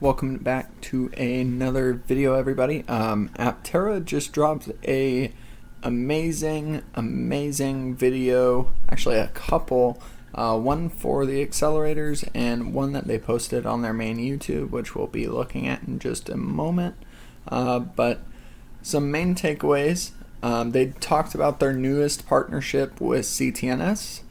welcome back to another video, everybody. Aptera just dropped a amazing video, actually a couple, one for the accelerators and one that they posted on their main YouTube, which we'll be looking at in just a moment. But some main takeaways, they talked about their newest partnership with CTNS,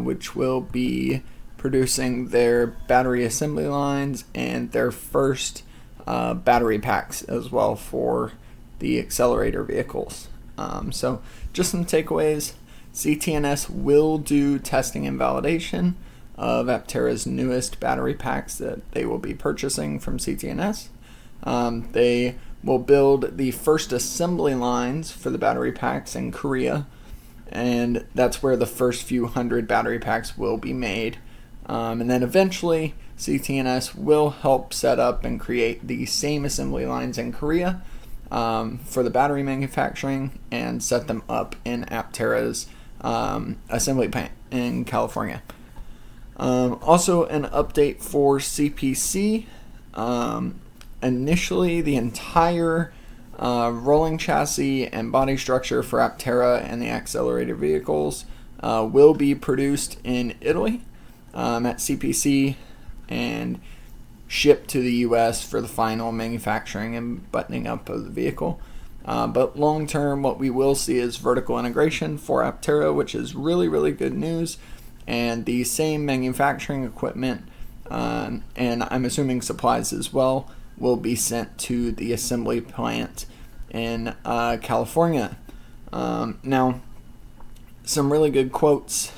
which will be producing their battery assembly lines and their first battery packs as well for the accelerator vehicles. So just some takeaways. CTNS will do testing and validation of Aptera's newest battery packs that they will be purchasing from CTNS. They will build the first assembly lines for the battery packs in Korea, and that's where the first few hundred battery packs will be made. And then eventually CTNS will help set up and create the same assembly lines in Korea for the battery manufacturing and set them up in Aptera's assembly plant in California. Also an update for CPC. Initially the entire rolling chassis and body structure for Aptera and the accelerator vehicles will be produced in Italy at CPC and shipped to the US for the final manufacturing and buttoning up of the vehicle. But long term, what we will see is vertical integration for Aptera, which is really good news, and the same manufacturing equipment and I'm assuming supplies as well will be sent to the assembly plant in California. Now, some really good quotes.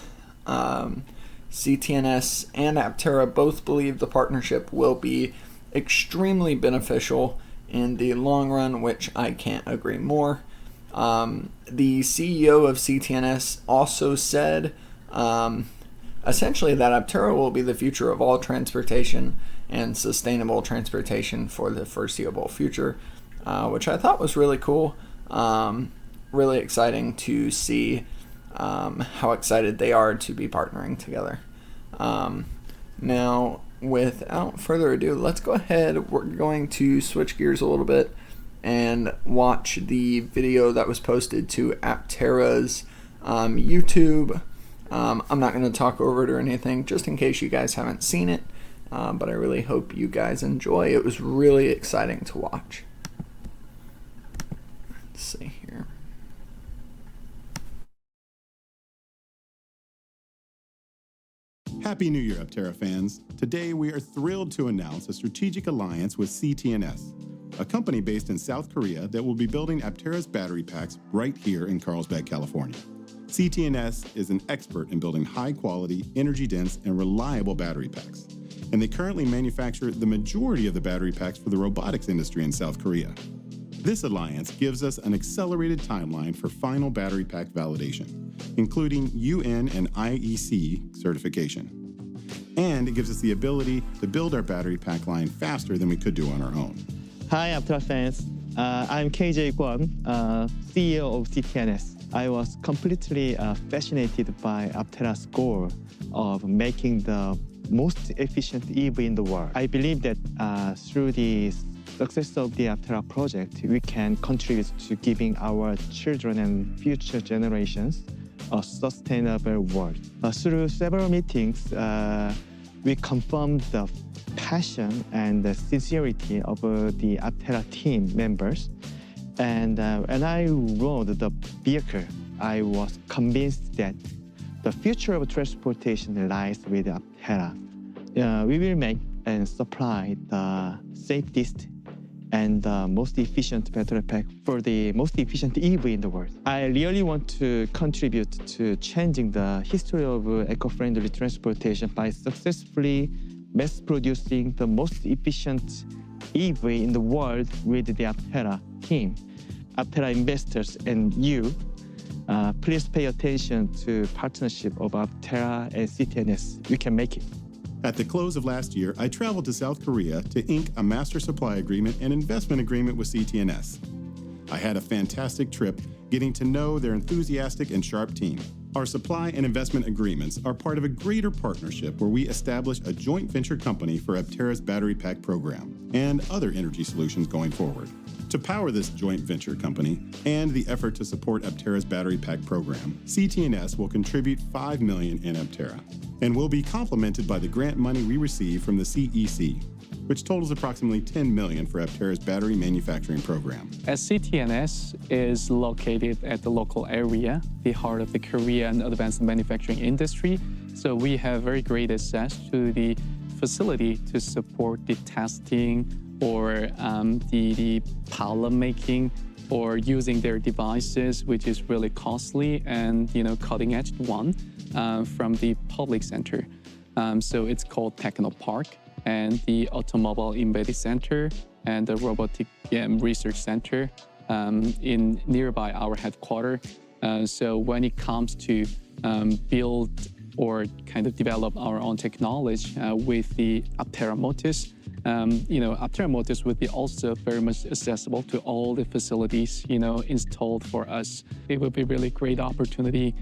CTNS and Aptera both believe the partnership will be extremely beneficial in the long run, which I can't agree more. The CEO of CTNS also said essentially that Aptera will be the future of all transportation and sustainable transportation for the foreseeable future, which I thought was really cool. Really exciting to see how excited they are to be partnering together. Now, without further ado, let's go ahead. We're going to switch gears a little bit and watch the video that was posted to Aptera's YouTube. I'm not going to talk over it or anything, just in case you guys haven't seen it, but I really hope you guys enjoy. It was really exciting to watch. Let's see here. Happy New Year, Aptera fans. Today, we are thrilled to announce a strategic alliance with CTNS, a company based in South Korea that will be building Aptera's battery packs right here in Carlsbad, California. CTNS is an expert in building high-quality, energy-dense, and reliable battery packs, and they currently manufacture the majority of the battery packs for the robotics industry in South Korea. This alliance gives us an accelerated timeline for final battery pack validation, including UN and IEC certification. And it gives us the ability to build our battery pack line faster than we could do on our own. Hi, Aptera fans. I'm KJ Kwon, CEO of CTNS. I was completely fascinated by Aptera's goal of making the most efficient EV in the world. I believe that through the success of the Aptera project, we can contribute to giving our children and future generations a sustainable world. Through several meetings, we confirmed the passion and the sincerity of the Aptera team members. And when I rode the vehicle, I was convinced that the future of transportation lies with Aptera. We will make and supply the safest and the most efficient battery pack for the most efficient EV in the world. I really want to contribute to changing the history of eco-friendly transportation by successfully mass-producing the most efficient EV in the world with the Aptera team. Aptera investors and you, please pay attention to partnership of Aptera and CTNS. We can make it. At the close of last year, I traveled to South Korea to ink a master supply agreement and investment agreement with CTNS. I had a fantastic trip getting to know their enthusiastic and sharp team. Our supply and investment agreements are part of a greater partnership where we establish a joint venture company for Aptera's battery pack program and other energy solutions going forward. To power this joint venture company and the effort to support Aptera's battery pack program, CTNS will contribute $5 million in Aptera and will be complemented by the grant money we receive from the CEC, which totals approximately $10 million for Aptera's battery manufacturing program. As CTNS is located at the local area, the heart of the Korean advanced manufacturing industry, so we have very great access to the facility to support the testing or the power making or using their devices, which is really costly and cutting edge one from the public center. So it's called Techno Park, and the Automobile Embedded Center and the Robotic Research Center in nearby our headquarters. So when it comes to build or kind of develop our own technology with the Aptera motors, Aptera motors would be also very much accessible to all the facilities, installed for us. It would be really great opportunity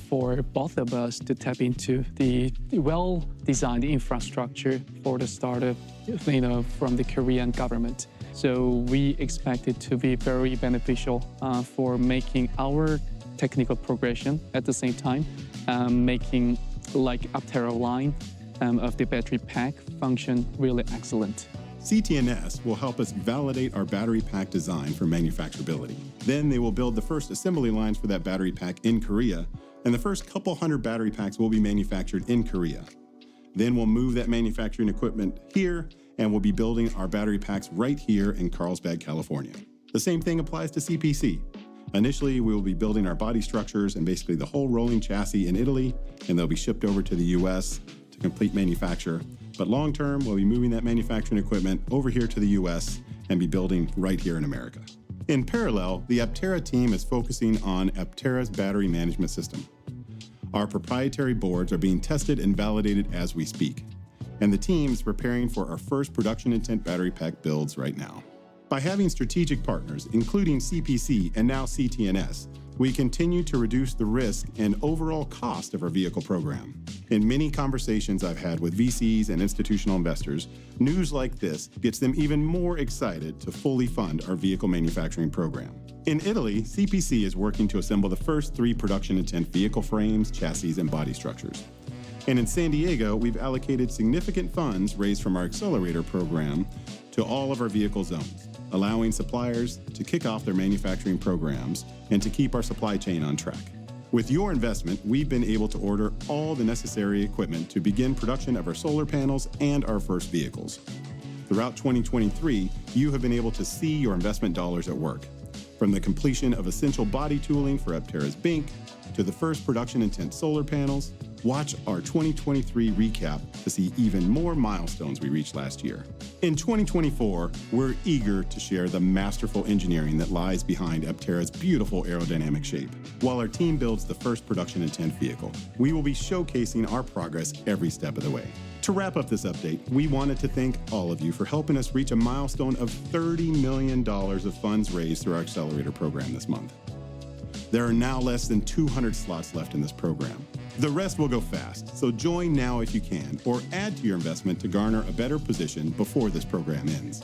for both of us to tap into the well-designed infrastructure for the startup, from the Korean government. So we expect it to be very beneficial for making our technical progression at the same time, making like Aptera line of the battery pack function really excellent. CTNS will help us validate our battery pack design for manufacturability. Then they will build the first assembly lines for that battery pack in Korea, and the first couple hundred battery packs will be manufactured in Korea. Then we'll move that manufacturing equipment here, and we'll be building our battery packs right here in Carlsbad, California. The same thing applies to CPC. Initially, we will be building our body structures and basically the whole rolling chassis in Italy, and they'll be shipped over to the US to complete manufacture. But long term, we'll be moving that manufacturing equipment over here to the US and be building right here in America. In parallel, the Aptera team is focusing on Aptera's battery management system. Our proprietary boards are being tested and validated as we speak, and the team is preparing for our first production intent battery pack builds right now. By having strategic partners, including CPC and now CTNS, we continue to reduce the risk and overall cost of our vehicle program. In many conversations I've had with VCs and institutional investors, news like this gets them even more excited to fully fund our vehicle manufacturing program. In Italy, CPC is working to assemble the first 3 production intent vehicle frames, chassis, and body structures. And in San Diego, we've allocated significant funds raised from our Accelerator program to all of our vehicle zones, allowing suppliers to kick off their manufacturing programs and to keep our supply chain on track. With your investment, we've been able to order all the necessary equipment to begin production of our solar panels and our first vehicles. Throughout 2023, you have been able to see your investment dollars at work, from the completion of essential body tooling for Aptera's BINC to the first production intent solar panels. Watch our 2023 recap to see even more milestones we reached last year. In 2024, we're eager to share the masterful engineering that lies behind Aptera's beautiful aerodynamic shape. While our team builds the first production intent vehicle, we will be showcasing our progress every step of the way. To wrap up this update, we wanted to thank all of you for helping us reach a milestone of $30 million of funds raised through our Accelerator program this month. There are now less than 200 slots left in this program. The rest will go fast, so join now if you can, or add to your investment to garner a better position before this program ends.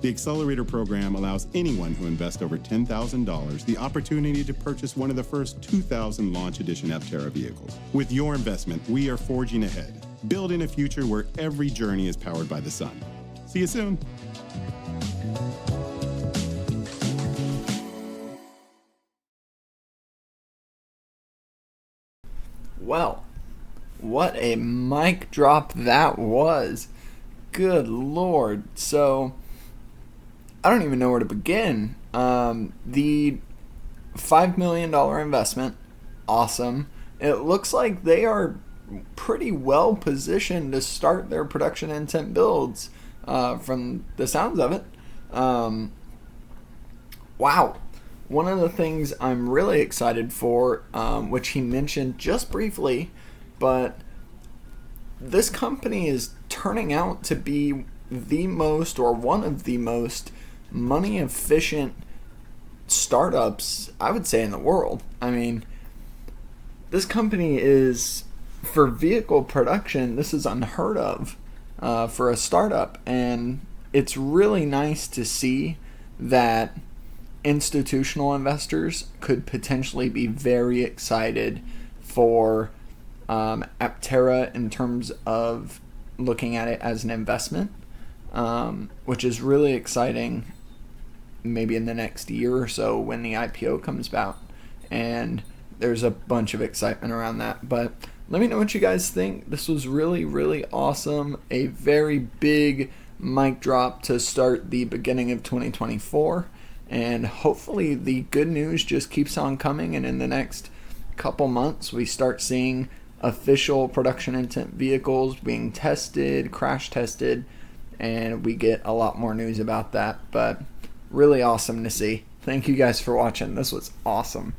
The Accelerator program allows anyone who invests over $10,000 the opportunity to purchase one of the first 2,000 Launch Edition Aptera vehicles. With your investment, we are forging ahead, building a future where every journey is powered by the sun. See you soon. Well, what a mic drop that was. Good Lord. So, I don't even know where to begin. The $5 million investment, awesome. It looks like they are pretty well positioned to start their production intent builds from the sounds of it. Wow. One of the things I'm really excited for, which he mentioned just briefly, but this company is turning out to be the most, or one of the most, money efficient startups, I would say, in the world. I mean, this company is, for vehicle production, this is unheard of for a startup, and it's really nice to see that institutional investors could potentially be very excited for Aptera in terms of looking at it as an investment, which is really exciting maybe in the next year or so when the IPO comes about. And there's a bunch of excitement around that. But let me know what you guys think. This was really, really awesome. A very big mic drop to start the beginning of 2024. And hopefully the good news just keeps on coming, and in the next couple months we start seeing official production intent vehicles being tested, crash tested, and we get a lot more news about that. But really awesome to see. Thank you guys for watching. This was awesome.